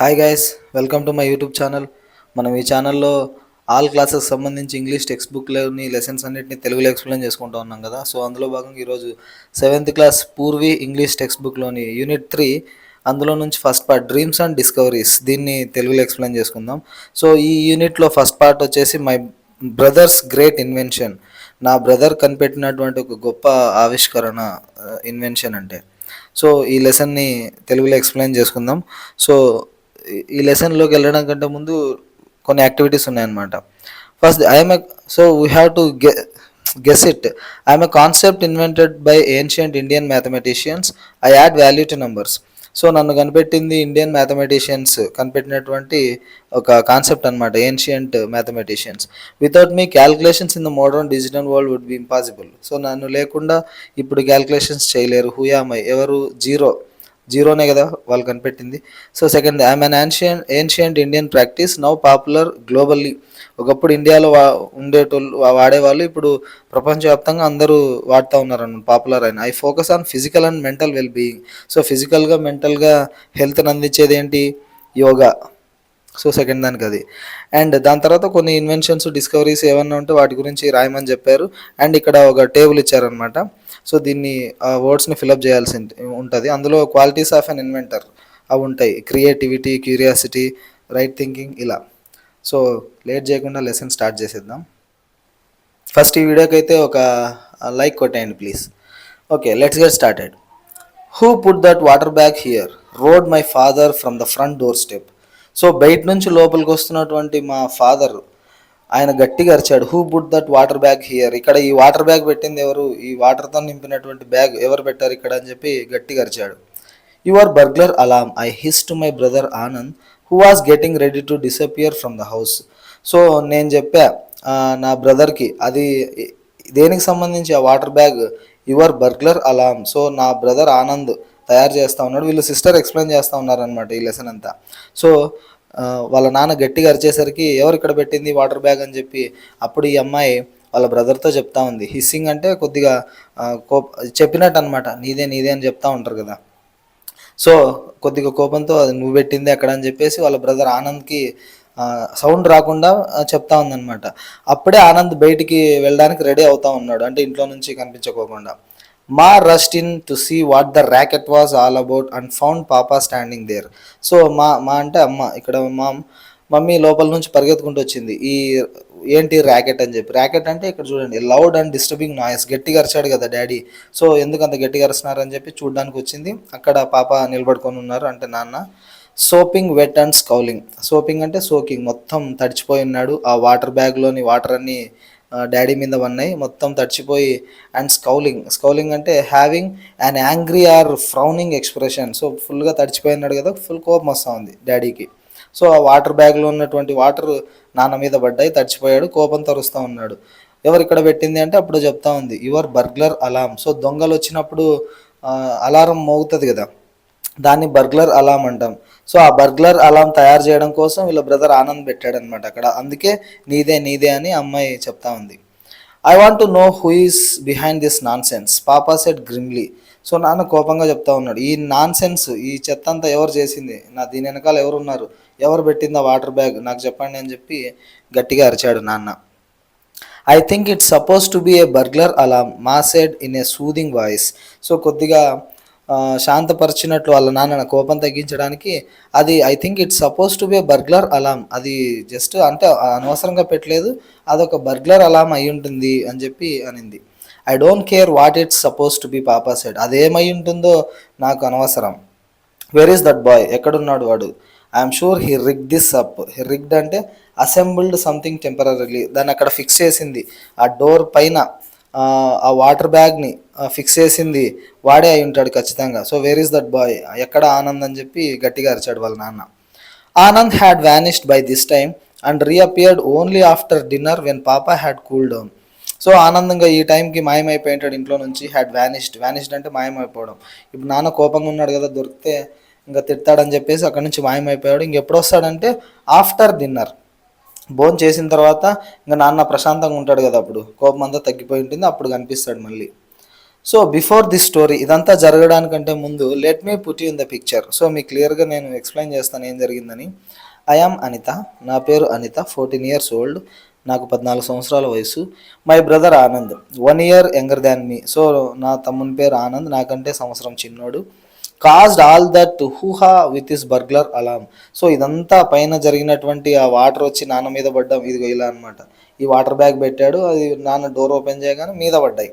Hi guys, welcome to my YouTube channel. మనం ఈ ఛానల్లో ఆల్ క్లాసెస్ సంబంధించి ఇంగ్లీష్ టెక్స్ట్ బుక్లోని లెసన్స్ అన్నింటినీ తెలుగులో ఎక్స్ప్లెయిన్ చేసుకుంటూ ఉన్నాం కదా. సో అందులో భాగంగా ఈరోజు 7th class Poorvi English text బుక్లోని యూనిట్ 3 అందులో నుంచి first part dreams and discoveries దీన్ని తెలుగులో ఎక్స్ప్లెయిన్ చేసుకుందాం. సో ఈ యూనిట్లో ఫస్ట్ పార్ట్ వచ్చేసి మై బ్రదర్స్ గ్రేట్ ఇన్వెన్షన్, నా బ్రదర్ కనిపెట్టినటువంటి ఒక గొప్ప ఆవిష్కరణ ఇన్వెన్షన్ అంటే. సో ఈ లెసన్ని తెలుగులో ఎక్స్ప్లెయిన్ చేసుకుందాం. సో ఈ లెసన్లోకి వెళ్ళడం కంటే ముందు కొన్ని యాక్టివిటీస్ ఉన్నాయన్నమాట. First I'm so we have to guess it. I'm a concept invented by ancient Indian mathematicians. I add value to numbers. So నన్ను కనిపెట్టింది ఇండియన్ మ్యాథమెటిషియన్స్ కనిపెట్టినటువంటి ఒక కాన్సెప్ట్ అనమాట, ancient mathematicians. Without me calculations in the modern digital world would be impossible. So నన్ను లేకుండా ఇప్పుడు calculations చేయలేరు. Who I am, ఎవరు? జీరోనే కదా వాళ్ళు కనిపెట్టింది. So second, I'm an ancient Indian practice now popular globally. ఒకప్పుడు ఇండియాలో ఉండేటోళ్ళు వాడేవాళ్ళు ఇప్పుడు ప్రపంచవ్యాప్తంగా అందరూ వాడుతూ ఉన్నారన్నమాట, పాపులర్ అయిన. I focus on physical and mental well being. So ఫిజికల్గా మెంటల్గా హెల్త్ని అందించేది ఏంటి? యోగా. సో సెకండ్ దానికి అది. అండ్ దాని తర్వాత కొన్ని ఇన్వెన్షన్స్ డిస్కవరీస్ ఏమన్నా ఉంటే వాటి గురించి రాయమని చెప్పారు. అండ్ ఇక్కడ ఒక టేబుల్ ఇచ్చారనమాట. సో దీన్ని వర్డ్స్ని ఫిలప్ చేయాల్సి ఉంటుంది. అందులో క్వాలిటీస్ ఆఫ్ అన్ ఇన్వెంటర్ అవి ఉంటాయి, క్రియేటివిటీ, క్యూరియాసిటీ, రైట్ థింకింగ్, ఇలా. సో లేట్ చేయకుండా లెసన్ స్టార్ట్ చేసేద్దాం. ఫస్ట్ ఈ వీడియోకి అయితే ఒక లైక్ కొట్టేయండి please. Okay, let's get started. Who put that water bag here? Roared my father from the front doorstep. So బయట నుంచి లోపలికి వస్తున్నటువంటి మా ఫాదర్, ఆయన గట్టిగా అరిచాడు, who put that water bag here. ఇక్కడ ఈ వాటర్ బ్యాగ్ పెట్టింది ఎవరు? ఈ వాటర్తో నింపినటువంటి బ్యాగ్ ఎవరు పెట్టారు ఇక్కడ అని చెప్పి గట్టిగా అరిచాడు. Your burglar Alam, I his to my brother Anand who was getting ready to disappear from the house. So నేను చెప్పా నా బ్రదర్కి, అది దేనికి సంబంధించి ఆ water bag? Your burglar alarm. So నా బ్రదర్ ఆనంద్ తయారు చేస్తూ ఉన్నాడు. వీళ్ళు సిస్టర్ ఎక్స్ప్లెయిన్ చేస్తూ ఉన్నారనమాట ఈ లెసన్ అంతా. సో వాళ్ళ నాన్న గట్టిగా అరిచేసరికి ఎవరు ఇక్కడ పెట్టింది వాటర్ బ్యాగ్ అని చెప్పి అప్పుడు ఈ అమ్మాయి వాళ్ళ బ్రదర్తో చెప్తా ఉంది. హిస్సింగ్ అంటే కొద్దిగా చెప్పినట్టు అనమాట, నీదే నీదే అని చెప్తా ఉంటారు కదా. సో కొద్దిగా కోపంతో అది నువ్వు పెట్టింది అక్కడ అని చెప్పేసి వాళ్ళ బ్రదర్ ఆనంద్కి సౌండ్ రాకుండా చెప్తా ఉందన్నమాట. అప్పుడే ఆనంద్ బయటికి వెళ్ళడానికి రెడీ అవుతా ఉన్నాడు, అంటే ఇంట్లో నుంచి కనిపించకోకుండా. Ma rushed in to see what the racket was all about and found papa standing there. So Ma అంటే అమ్మ, ఇక్కడ మమ్మీ లోపల నుంచి పరిగెత్తుకుంటూ వచ్చింది. ఏంటి ర్యాకెట్ అని చెప్పి. ర్యాకెట్ అంటే ఇక్కడ చూడండి, లౌడ్ అండ్ డిస్టర్బింగ్ నాయిస్. గట్టిగా అరిచాడు కదా డాడీ, సో ఎందుకు అంత గట్టిగా అరుస్తున్నారని చెప్పి చూడడానికి వచ్చింది. అక్కడ పాప నిలబడుకొని ఉన్నారు, అంటే నాన్న. సోపింగ్ వెట్ అండ్ స్కౌలింగ్. సోపింగ్ అంటే సోకింగ్, మొత్తం తడిచిపోయి ఉన్నాడు. ఆ వాటర్ బ్యాగ్లోని వాటర్ అన్నీ డాడీ మీద ఉన్నాయి, మొత్తం తడిచిపోయి. అండ్ స్కౌలింగ్ అంటే having an angry or frowning expression. So ఫుల్గా తడిచిపోయినాడు కదా, ఫుల్ కోపం వస్తూ ఉంది డాడీకి. సో ఆ వాటర్ బ్యాగ్లో ఉన్నటువంటి వాటర్ నాన్న మీద పడ్డాయి, తడిచిపోయాడు, కోపం తరుస్తూ ఉన్నాడు. ఎవరు ఇక్కడ పెట్టింది అంటే అప్పుడు చెప్తా ఉంది, యువర్ బర్గ్లర్ అలామ్. సో దొంగలు వచ్చినప్పుడు అలారం మోగుతుంది కదా, దాన్ని బర్గ్లర్ అలాం అంటాం. సో ఆ బర్గ్లర్ అలాం తయారు చేయడం కోసం వీళ్ళ బ్రదర్ ఆనంద్ పెట్టాడనమాట అక్కడ. అందుకే నీదే నీదే అని అమ్మాయి చెప్తా ఉంది. I want to know who is behind this non sense, పాపా సెడ్ గ్రిమ్లీ. సో నాన్న కోపంగా చెప్తా ఉన్నాడు, ఈ నాన్ సెన్స్, ఈ చెత్త అంతా ఎవరు చేసింది, దీని వెనకాల ఎవరు ఉన్నారు, ఎవరు పెట్టింది ఆ వాటర్ బ్యాగ్, నాకు చెప్పండి అని చెప్పి గట్టిగా అరిచాడు నాన్న. I think it's suppose to be a burglar alarm, Ma said in a soothing voice. So కొద్దిగా శాంతపరిచినట్లు వాళ్ళ నాన్న కోపం తగ్గించడానికి, అది I think it's suppose to be a burglar alarm, అది జస్ట్ అంటే అనవసరంగా పెట్టలేదు, అదొక బర్గ్లర్ అలామ్ అయి ఉంటుంది అని చెప్పి అనింది. I don't care what it's suppose to B, పాపా సెడ్. అదేమై ఉంటుందో నాకు అనవసరం. వేర్ ఈస్ దట్ బాయ్, ఎక్కడున్నాడు వాడు? I'm sure he rig this up. He rigged అంటే అసెంబుల్డ్ సంథింగ్ టెంపరీ, దాన్ని అక్కడ ఫిక్స్ చేసింది, ఆ డోర్ పైన ఆ వాటర్ బ్యాగ్ని ఫిక్స్ చేసింది వాడే అయి ఉంటాడు ఖచ్చితంగా. So where is that boy, ఎక్కడ ఆనంద్ అని చెప్పి గట్టిగా అరిచాడు వాళ్ళ నాన్న. Anand had vanished by this time and reappeared only after dinner when papa had cool down. So ఆనందంగా ఈ టైంకి మాయమైపోయింటాడు ఇంట్లో నుంచి. హ్యాడ్ వ్యానిష్డ్ అంటే మాయమైపోవడం. ఇప్పుడు నాన్న కోపంగా ఉన్నాడు కదా, దొరికితే ఇంకా తిడతాడని చెప్పేసి అక్కడ నుంచి మాయమైపోయాడు. ఇంకెప్పుడు వస్తాడంటే ఆఫ్టర్ డిన్నర్, భోజనం చేసిన తర్వాత ఇంకా నాన్న ప్రశాంతంగా ఉంటాడు కదా, అప్పుడు కోపం అంతా తగ్గిపోయి ఉంటుంది, అప్పుడు కనిపిస్తాడు మళ్ళీ. సో బిఫోర్ దిస్ స్టోరీ ఇదంతా జరగడానికంటే ముందు let me put you in the picture. So మీకు క్లియర్గా నేను ఎక్స్ప్లెయిన్ చేస్తాను ఏం జరిగిందని. ఐ యామ్ అనిత, నా పేరు అనిత, 14 years ఓల్డ్, నాకు 14 సంవత్సరాల వయసు. My brother Anand, 1 year younger than me. So నా తమ్ముని పేరు ఆనంద్, నాకంటే సంవత్సరం చిన్నోడు. Caused all that hooha with his burglar alarm. So ఇదంతా పైన జరిగినటువంటి ఆ వాటర్ వచ్చి నాన్న మీద పడ్డాం, ఇదిగో ఇలా అనమాట. ఈ వాటర్ బ్యాగ్ పెట్టాడు, అది నాన్న డోర్ ఓపెన్ చేయగానే మీద పడ్డాయి.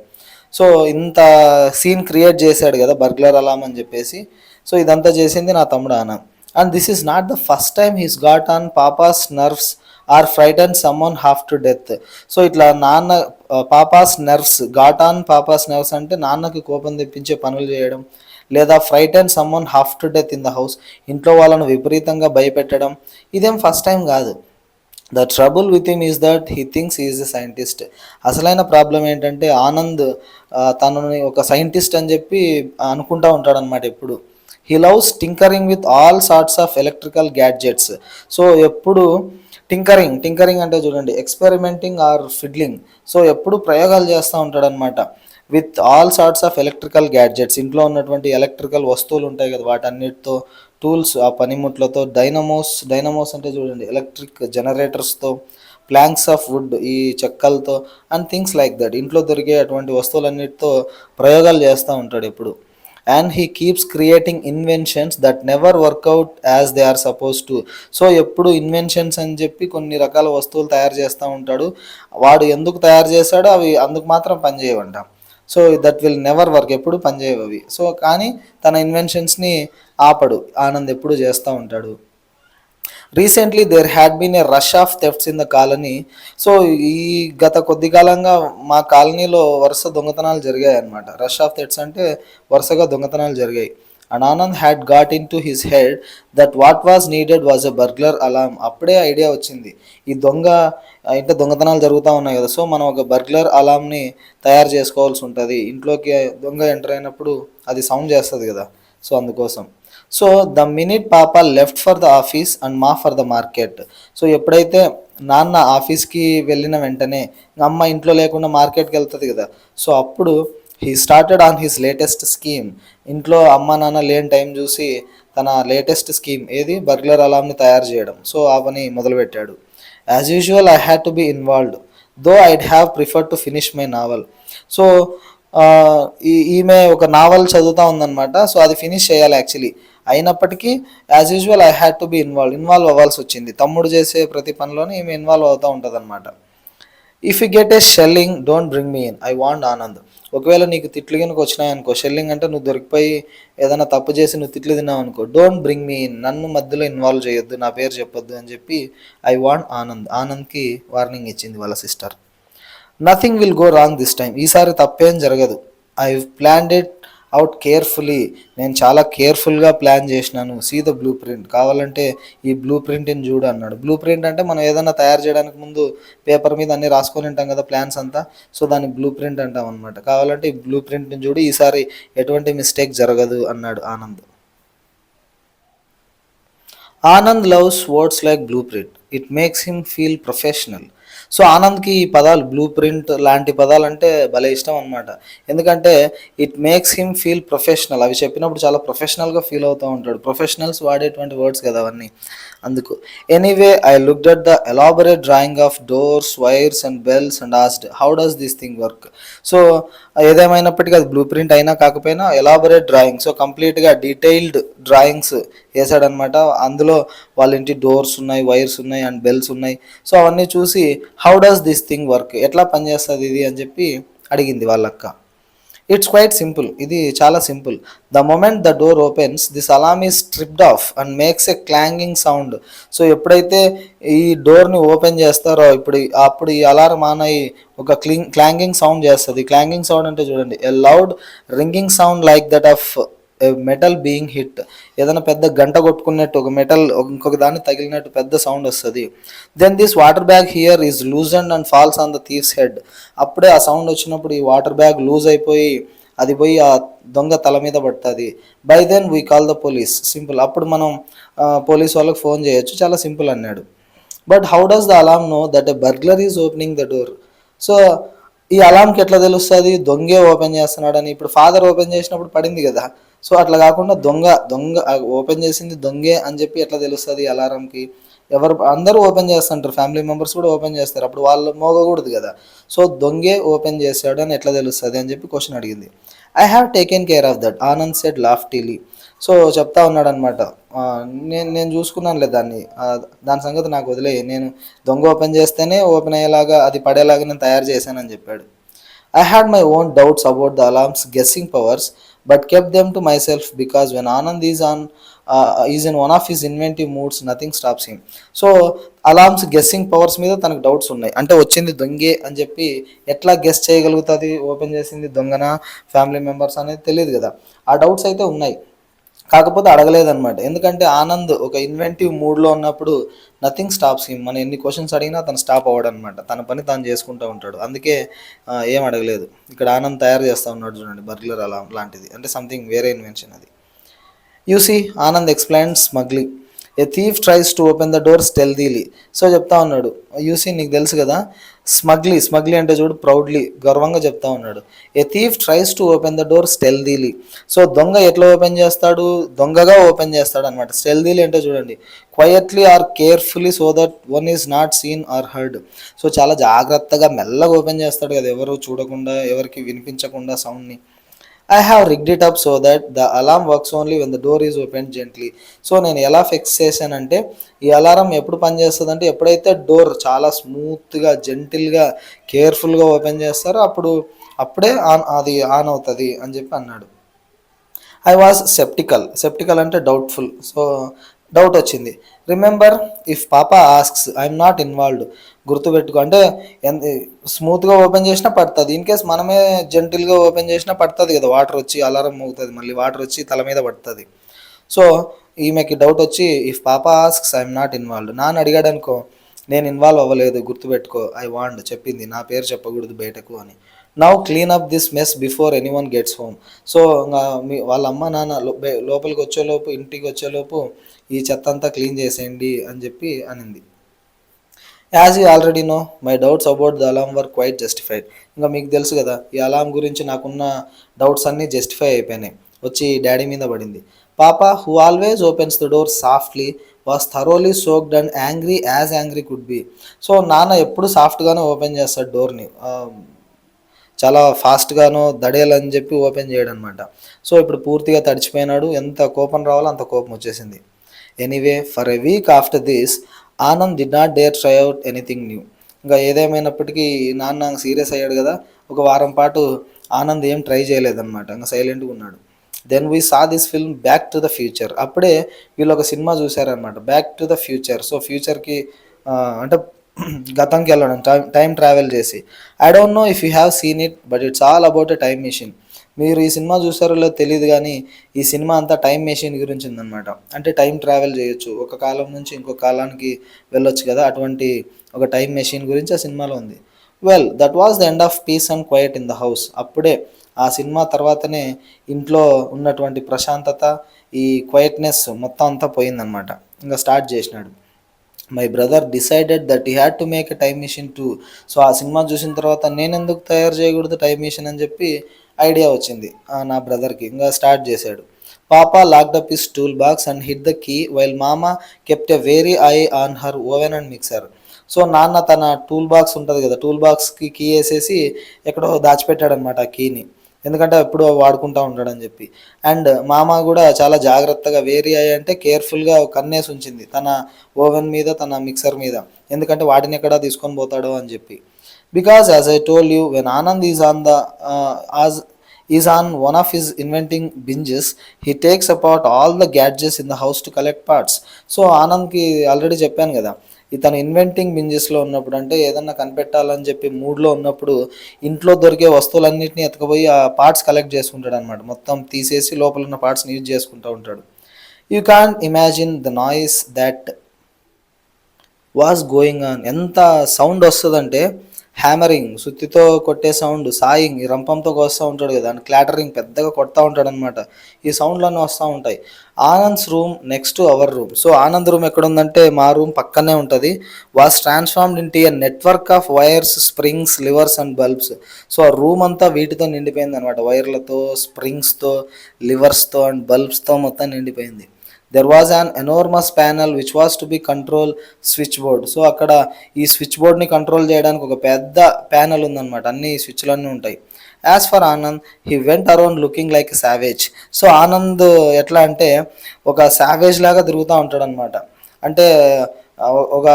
సో ఇంత సీన్ క్రియేట్ చేశాడు కదా బర్గ్లర్ అలామ్ అని చెప్పేసి. సో ఇదంతా చేసింది నా తమ్ముడు Anand. And this is not the first time he's got on papa's nerves or frighten someone half to death. So ఇట్లా నాన్న papa's nerves, got on papa's nerves అంటే నాన్నకి కోపం తెప్పించే పనులు చేయడం, లేదా frighten someone half to death in the house, ఇంట్లో వాళ్ళను విపరీతంగా భయపెట్టడం, ఇదేం ఫస్ట్ టైం కాదు. The trouble with him is that he thinks is a scientist. అసలైన ప్రాబ్లం ఏంటంటే ఆనంద్ తనని ఒక సైంటిస్ట్ అని చెప్పి అనుకుంటా ఉంటాడనమాట ఎప్పుడు. He loves tinkering with all sorts of electrical gadgets. So ఎప్పుడు టింకరింగ్ అంటే చూడండి, ఎక్స్పెరిమెంటింగ్ ఆర్ ఫిడ్లింగ్. సో ఎప్పుడు ప్రయోగాలు చేస్తూ ఉంటాడనమాట. With all sorts of electrical gadgets, ఇంట్లో ఉన్నటువంటి ఎలక్ట్రికల్ వస్తువులు ఉంటాయి కదా వాటన్నిటితో, టూల్స్ ఆ పనిముట్లతో, డైనమోస్ అంటే చూడండి ఎలక్ట్రిక్ జనరేటర్స్తో, ప్లాంక్స్ ఆఫ్ వుడ్ ఈ చెక్కలతో, అండ్ థింగ్స్ లైక్ దట్, ఇంట్లో దొరికే అటువంటి వస్తువులన్నిటితో ప్రయోగాలు చేస్తూ ఉంటాడు ఎప్పుడు. And he keeps creating inventions that never work out as they are supposed to. So ఎప్పుడు ఇన్వెన్షన్స్ అని చెప్పి కొన్ని రకాల వస్తువులు తయారు చేస్తూ ఉంటాడు. వాడు ఎందుకు తయారు చేశాడో అవి అందుకు మాత్రం పనిచేయవంట. So that will never work, ఎప్పుడు పనిచేయవు అవి. సో కానీ తన ఇన్వెన్షన్స్ని ఆపడు, ఆనంద్ ఎప్పుడు చేస్తూ ఉంటాడు. Recently there had been a rush of thefts in the colony. So ఈ గత కొద్ది కాలంగా మా కాలనీలో వరుస దొంగతనాలు జరిగాయి అనమాట. రష్ ఆఫ్ థెఫ్ట్స్ అంటే వరుసగా దొంగతనాలు జరిగాయి. And Anand had got in to his head that what was needed was a burglar Alam. అప్పుడే ఐడియా వచ్చింది, ఈ అంటే దొంగతనాలు జరుగుతూ ఉన్నాయి కదా, సో మనం ఒక బర్గ్లర్ అలామ్ని తయారు చేసుకోవాల్సి ఉంటుంది. ఇంట్లోకి దొంగ ఎంటర్ అయినప్పుడు అది సౌండ్ చేస్తుంది కదా, సో అందుకోసం. సో ద మినిట్ పాప left for the office and మా ఫర్ ద మార్కెట్. సో ఎప్పుడైతే నాన్న ఆఫీస్కి వెళ్ళిన వెంటనే అమ్మ ఇంట్లో లేకుండా మార్కెట్కి వెళ్తుంది కదా, సో అప్పుడు he started on his latest scheme. ఇంట్లో అమ్మ నాన్న లేని టైం చూసి తన లేటెస్ట్ స్కీమ్ ఏది, బర్గ్లర్ అలామ్ని తయారు చేయడం. సో ఆ పని మొదలుపెట్టాడు. As usual I had to be involved though I'd have prefer to finish my novel. So ఈమె ఒక నావల్ చదువుతూ ఉందన్నమాట. సో అది ఫినిష్ చేయాలి యాక్చువల్లీ. అయినప్పటికీ as usual I had to be involve అవ్వాల్సి వచ్చింది. తమ్ముడు చేసే ప్రతి పనిలోనే ఈమె ఇన్వాల్వ్ అవుతూ ఉంటుంది అనమాట. If you get a shelling don't bring me in, I want Anand. ఒకవేళ నీకు తిట్లు కనుక వచ్చినాయనుకో, షెల్లింగ్ అంటే నువ్వు దొరికిపోయి ఏదైనా తప్పు చేసి నువ్వు తిట్లు తిన్నావు అనుకో, డోంట్ బ్రింగ్ మీ ఇన్, నన్ను మధ్యలో ఇన్వాల్వ్ చేయొద్దు, నా పేరు చెప్పొద్దు అని చెప్పి ఐ వాంట్ ఆనంద్కి వార్నింగ్ ఇచ్చింది వాళ్ళ sister. Nothing will go wrong this time. ఈసారి తప్పేం జరగదు. I planned it out carefully. నేను చాలా కేర్ఫుల్గా ప్లాన్ చేసినాను. సీ ద బ్లూ ప్రింట్, కావాలంటే ఈ బ్లూ ప్రింట్ని చూడు అన్నాడు. బ్లూ ప్రింట్ అంటే మనం ఏదైనా తయారు చేయడానికి ముందు పేపర్ మీద అన్నీ రాసుకొని ఉంటాం కదా ప్లాన్స్ అంతా, సో దాన్ని బ్లూ ప్రింట్ అంటాం అనమాట. కావాలంటే ఈ బ్లూ ప్రింట్ని చూడు, ఈసారి ఎటువంటి మిస్టేక్ జరగదు అన్నాడు Anand. Anand loves words like blueprint, it makes him feel professional. So ఆనంద్కి ఈ పదాలు బ్లూ ప్రింట్ లాంటి పదాలు అంటే భలే ఇష్టం అనమాట. ఎందుకంటే it makes him feel professional, అవి చెప్పినప్పుడు చాలా ప్రొఫెషనల్గా ఫీల్ అవుతూ ఉంటాడు. ప్రొఫెషనల్స్ వాడేటువంటి వర్డ్స్ కదా అవన్నీ, అందుకు. Anyway I looked at the elaborate drawing of doors, wires and bells and asked how does this thing work. So ఏదేమైనప్పటికీ అది బ్లూ ప్రింట్ అయినా కాకపోయినా ఎలాబొరేట్ డ్రాయింగ్, సో కంప్లీట్గా డీటెయిల్డ్ డ్రాయింగ్స్ వేసాడనమాట. అందులో వాళ్ళ ఇంటి డోర్స్ ఉన్నాయి, వైర్స్ ఉన్నాయి అండ్ బెల్స్ ఉన్నాయి. సో అవన్నీ చూసి how does this thing work, ఎట్లా పనిచేస్తుంది ఇది అని చెప్పి అడిగింది వాళ్ళక్క. ఇట్స్ క్వైట్ సింపుల్, ఇది చాలా simple. The moment the door opens this alarm is stripped off and makes a clanging sound. So ఎప్పుడైతే ఈ డోర్ని ఓపెన్ చేస్తారో అప్పుడు ఈ అలారం ఆన్ అయ్యి ఒక క్లాంగింగ్ సౌండ్ చేస్తుంది. క్లాంగింగ్ సౌండ్ అంటే చూడండి, a loud ringing sound like that of metal being hit. ఏదైనా పెద్ద గంట కొట్టుకున్నట్టు ఒక మెటల్ ఇంకొక దాన్ని తగిలినట్టు పెద్ద సౌండ్ వస్తుంది. Then this water bag here is loosened and falls on the thief's head. అప్పుడే ఆ సౌండ్ వచ్చినప్పుడు ఈ వాటర్ బ్యాగ్ లూజ్ అయిపోయి అది పోయి ఆ దొంగ తల మీద పడుతుంది. By then we call the police, simple. అప్పుడు మనం పోలీస్ వాళ్ళకి ఫోన్ చేయొచ్చు, చాలా సింపుల్ అన్నాడు. But how does the alarm know that a burglar is opening the door. So ఈ అలాంకి ఎట్లా తెలుస్తుంది దొంగే ఓపెన్ చేస్తున్నాడని? ఇప్పుడు ఫాదర్ ఓపెన్ చేసినప్పుడు పడింది కదా. సో అట్లా కాకుండా దొంగ దొంగ ఓపెన్ చేసింది దొంగే అని చెప్పి ఎట్లా తెలుస్తుంది అలారంకి? ఎవరు అందరూ ఓపెన్ చేస్తుంటారు, ఫ్యామిలీ మెంబర్స్ కూడా ఓపెన్ చేస్తారు, అప్పుడు వాళ్ళు మోగకూడదు కదా. సో దొంగే ఓపెన్ చేశాడు అని ఎట్లా తెలుస్తుంది అని చెప్పి క్వశ్చన్ అడిగింది. I have taken care of that, Anand said loftily. So చెప్తా ఉన్నాడు అనమాట, నేను నేను చూసుకున్నానులే దాన్ని, దాని సంగతి నాకు వదిలే, నేను దొంగ ఓపెన్ చేస్తేనే ఓపెన్ అయ్యేలాగా అది పడేలాగా నేను తయారు చేశానని చెప్పాడు. I had my own doubts about the alarm's guessing powers, but kept them to myself because when Anand is in one of his inventive moods, nothing stops him. So alarms guessing powers మీద తనకు doubts ఉన్నాయి. అంటే వచ్చింది దొంగే అని చెప్పి ఎట్లా guess చేయగలుగుతుంది, open చేసింది దొంగన ఫ్యామిలీ మెంబర్స్ అనేది తెలియదు కదా. ఆ డౌట్స్ అయితే ఉన్నాయి, కాకపోతే అడగలేదన్నమాట. ఎందుకంటే ఆనంద్ ఒక ఇన్వెంటివ్ మూడ్లో ఉన్నప్పుడు నథింగ్ స్టాప్స్ హిమ్. మనం ఎన్ని క్వశ్చన్స్ అడిగినా తను స్టాప్ అవ్వడు అనమాట, తన పని తాను చేసుకుంటూ ఉంటాడు. అందుకే ఏం అడగలేదు. ఇక్కడ ఆనంద్ తయారు చేస్తూ ఉన్నాడు చూడండి, బర్గ్లర్ అలాం లాంటిది, అంటే సంథింగ్ వేరే ఇన్వెన్షన్ అది. You see, Anand explain smugly, a thief tries to open the door stealthily. So చెప్తా ఉన్నాడు, యూసీ నీకు తెలుసు కదా, స్మగ్లీ స్మగ్లీ అంటే చూడు ప్రౌడ్లీ గర్వంగా చెప్తా ఉన్నాడు. A thief tries to open the door stealthily. So దొంగ ఎట్లా ఓపెన్ చేస్తాడు, దొంగగా ఓపెన్ చేస్తాడు అనమాట. స్టెల్దీలీ అంటే చూడండి quietly or carefully so that one is not seen or heard. So చాలా జాగ్రత్తగా మెల్లగా ఓపెన్ చేస్తాడు కదా, ఎవరు చూడకుండా ఎవరికి వినిపించకుండా సౌండ్ని. I have rigged it up so that the alarm works only when the door is open gently. So నేను ఎలా ఫిక్స్ చేశానంటే ఈ అలారం ఎప్పుడు పనిచేస్తుంది అంటే ఎప్పుడైతే డోర్ చాలా స్మూత్గా జెంటిల్గా కేర్ఫుల్గా ఓపెన్ చేస్తారో అప్పుడే అది ఆన్ అవుతుంది అని చెప్పి అన్నాడు. ఐ వాజ్ సెప్టికల్ అంటే డౌట్ఫుల్. సో డౌట్ వచ్చింది. రిమెంబర్ ఇఫ్ పాపా ఆస్క్స్ ఐఎమ్ నాట్ ఇన్వాల్వ్డ్. గుర్తుపెట్టుకో, అంటే స్మూత్గా ఓపెన్ చేసినా పడుతుంది, ఇన్ కేస్ మనమే జెంటిల్గా ఓపెన్ చేసినా పడుతుంది కదా, వాటర్ వచ్చి అలారం మోగుతుంది, మళ్ళీ వాటర్ వచ్చి తల మీద పడుతుంది. సో ఈమెకి డౌట్ వచ్చి ఇఫ్ పాపా ఆస్క్స్ ఐఎమ్ నాట్ ఇన్వాల్వ్డ్, నాన్న అడిగాడు అనుకో నేను ఇన్వాల్వ్ అవ్వలేదు, గుర్తుపెట్టుకో, ఐ వాంట్ చెప్పింది నా పేరు చెప్పకూడదు బయటకు అని. Now clean up this mess before anyone gets home. So వాళ్ళ అమ్మ నాన్న లోపలికి వచ్చేలోపు, ఇంటికి వచ్చేలోపు ఈ చెత్త అంతా క్లీన్ చేసేయండి అని చెప్పి అనింది. As you already know my doubts about the alarm were quite justified. ఇంకా మీకు తెలుసు కదా ఈ అలామ్ గురించి నాకున్న డౌట్స్ అన్నీ జస్టిఫై అయిపోయినాయి, వచ్చి డాడీ మీద పడింది. పాపా who always opens the door softly was thoroughly soaked and angry as angry could be. So నాన్న ఎప్పుడు సాఫ్ట్గానే ఓపెన్ చేస్తాడు డోర్ని, చాలా ఫాస్ట్గానో దడేలని చెప్పి ఓపెన్ చేయడం అనమాట. సో ఇప్పుడు పూర్తిగా తడిచిపోయినాడు, ఎంత కోపం రావాలో అంత కోపం వచ్చేసింది. Anyway for a week after this Anand did not dare try out anything new. ఇంకా ఏదేమైనప్పటికీ నాన్న సీరియస్ అయ్యాడు కదా, ఒక వారం పాటు ఆనంద్ ఏం ట్రై చేయలేదన్నమాట, ఇంకా సైలెంట్గా ఉన్నాడు. Then we saw this film Back to the Future. అప్పుడే వీళ్ళు ఒక సినిమా చూశారనమాట, Back to the Future. So ఫ్యూచర్కి అంటే గతంకి వెళ్ళడం, టైం ట్రావెల్ చేసి. I don't know if you have seen it but it's all about a time machine. మీరు ఈ సినిమా చూసారో లేదో తెలియదు కానీ ఈ సినిమా అంతా టైం మెషిన్ గురించి ఉందన్నమాట. అంటే టైం ట్రావెల్ చేయొచ్చు, ఒక కాలం నుంచి ఇంకో కాలానికి వెళ్ళొచ్చు కదా, అటువంటి ఒక టైం మెషిన్ గురించి ఆ సినిమాలో ఉంది. Well that was the end of peace and quiet in the house. అప్పుడే ఆ సినిమా తర్వాతనే ఇంట్లో ఉన్నటువంటి ప్రశాంతత, ఈ క్వైట్నెస్ మొత్తం అంతా పోయిందనమాట. ఇంకా స్టార్ట్ చేసినాడు. My brother decided that he had to make a time machine two. So ఆ సినిమా చూసిన తర్వాత నేను ఎందుకు తయారు చేయకూడదు టైం మిషన్ అని చెప్పి ఐడియా వచ్చింది నా బ్రదర్కి. ఇంకా స్టార్ట్ చేశాడు. Papa locked up his tool box and hid the key while mama kept a wary eye on her oven and mixer. So నాన్న తన టూల్ బాక్స్ ఉంటుంది కదా, టూల్ బాక్స్కి కీ వేసేసి ఎక్కడో దాచిపెట్టాడు అనమాట ఆ కీని, ఎందుకంటే ఎప్పుడూ వాడుకుంటూ ఉంటాడని చెప్పి. అండ్ మామ కూడా చాలా జాగ్రత్తగా, వేరీ అయ్యి అంటే కేర్ఫుల్గా కన్నేసి ఉంచింది తన ఓవెన్ మీద, తన మిక్సర్ మీద, ఎందుకంటే వాటిని ఎక్కడ తీసుకొని పోతాడో అని చెప్పి. Because as I told you when Anand is on one of his inventing binges he takes apart all the gadgets in the house to collect parts. So ఆనంద్కి ఆల్రెడీ చెప్పాను కదా, ఇతను ఇన్వెంటింగ్ బింజెస్లో ఉన్నప్పుడు, అంటే ఏదన్నా కనిపెట్టాలని చెప్పి మూడ్లో ఉన్నప్పుడు ఇంట్లో దొరికే వస్తువులన్నింటినీ ఎత్తుకుపోయి ఆ పార్ట్స్ కలెక్ట్ చేసుకుంటాడు అనమాట. మొత్తం తీసేసి లోపల ఉన్న పార్ట్స్ని యూజ్ చేసుకుంటూ ఉంటాడు. You can imagine the noise that was going on. ఎంత సౌండ్ వస్తుందంటే హ్యామరింగ్ సుత్తితో కొట్టే సౌండ్, సాయింగ్ ఈ రంపంతో కోస్తూ ఉంటాడు కదా, అండ్ క్లాటరింగ్ పెద్దగా కొడతా ఉంటాడు అనమాట. ఈ సౌండ్లన్నీ వస్తూ ఉంటాయి. Anand's room next to our room. So Anand room ఎక్కడ ఉందంటే మా రూమ్ పక్కనే ఉంటుంది. Was transformed into a network of wires, springs, levers and bulbs. So ఆ రూమ్ అంతా వీటితో నిండిపోయింది అనమాట. వైర్లతో, స్ప్రింగ్స్తో, లివర్స్తో అండ్ బల్బ్స్తో మొత్తం నిండిపోయింది. There was an enormous panel which was to be control switch board. So అక్కడ ఈ స్విచ్ బోర్డ్ని కంట్రోల్ చేయడానికి ఒక పెద్ద ప్యానల్ ఉందన్నమాట. అన్ని స్విచ్లన్నీ ఉంటాయి. As for Anand, he went around looking like Savage. So Anand ఎట్లా అంటే ఒక సావేజ్ లాగా తిరుగుతూ ఉంటాడు అనమాట. అంటే ఒక